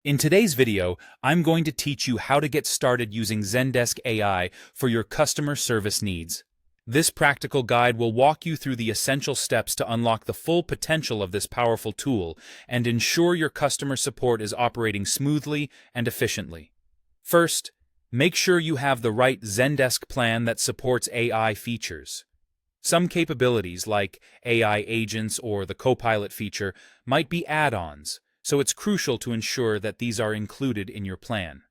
In today's video, I'm going to teach you how to get started using Zendesk AI for your customer service needs. This practical guide will walk you through the essential steps to unlock the full potential of this powerful tool and ensure your customer support is operating smoothly and efficiently. First, make sure you have the right Zendesk plan that supports AI features. Some capabilities, like AI agents or the Copilot feature, might be add-ons, so it's crucial to ensure that these are included in your plan.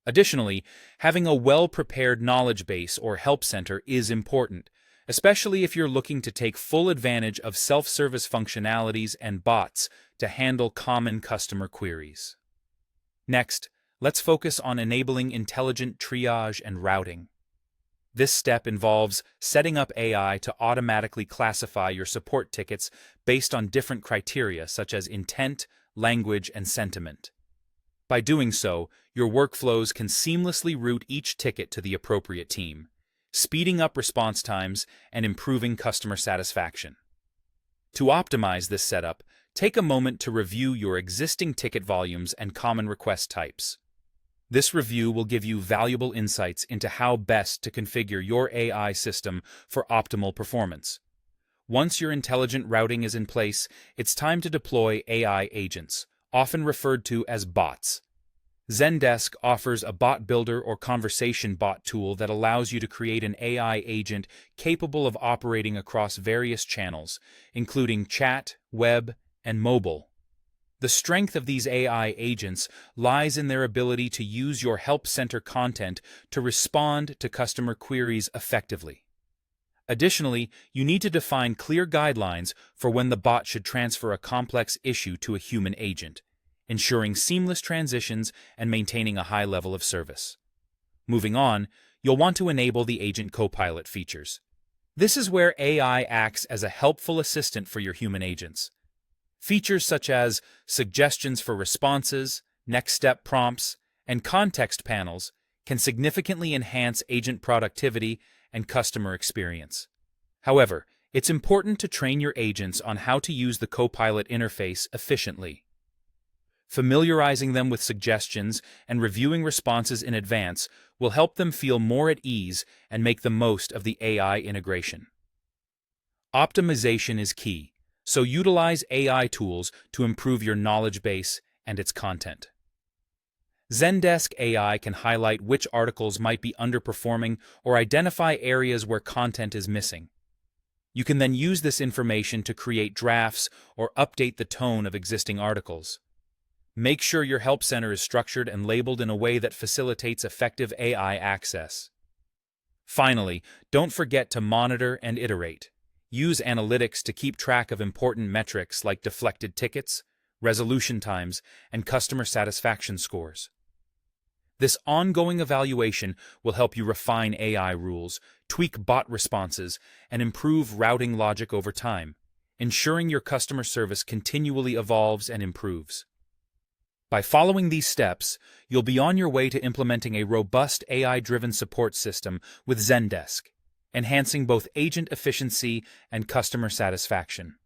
Additionally, having a well-prepared knowledge base or help center is important, especially if you're looking to take full advantage of self-service functionalities and bots to handle common customer queries. Next, let's focus on enabling intelligent triage and routing. This step involves setting up AI to automatically classify your support tickets based on different criteria such as intent, language, and sentiment. By doing so, your workflows can seamlessly route each ticket to the appropriate team, speeding up response times and improving customer satisfaction. To optimize this setup, take a moment to review your existing ticket volumes and common request types. This review will give you valuable insights into how best to configure your AI system for optimal performance. Once your intelligent routing is in place, it's time to deploy AI agents, often referred to as bots. Zendesk offers a bot builder or conversation bot tool that allows you to create an AI agent capable of operating across various channels, including chat, web, and mobile. The strength of these AI agents lies in their ability to use your help center content to respond to customer queries effectively. Additionally, you need to define clear guidelines for when the bot should transfer a complex issue to a human agent, ensuring seamless transitions and maintaining a high level of service. Moving on, you'll want to enable the Agent Copilot features. This is where AI acts as a helpful assistant for your human agents. Features such as suggestions for responses, next step prompts, and context panels can significantly enhance agent productivity and customer experience. However, it's important to train your agents on how to use the Copilot interface efficiently. Familiarizing them with suggestions and reviewing responses in advance will help them feel more at ease and make the most of the AI integration. Optimization is key, so utilize AI tools to improve your knowledge base and its content. Zendesk AI can highlight which articles might be underperforming or identify areas where content is missing. You can then use this information to create drafts or update the tone of existing articles. Make sure your help center is structured and labeled in a way that facilitates effective AI access. Finally, don't forget to monitor and iterate. Use analytics to keep track of important metrics like deflected tickets, resolution times, and customer satisfaction scores. This ongoing evaluation will help you refine AI rules, tweak bot responses, and improve routing logic over time, ensuring your customer service continually evolves and improves. By following these steps, you'll be on your way to implementing a robust AI-driven support system with Zendesk, enhancing both agent efficiency and customer satisfaction.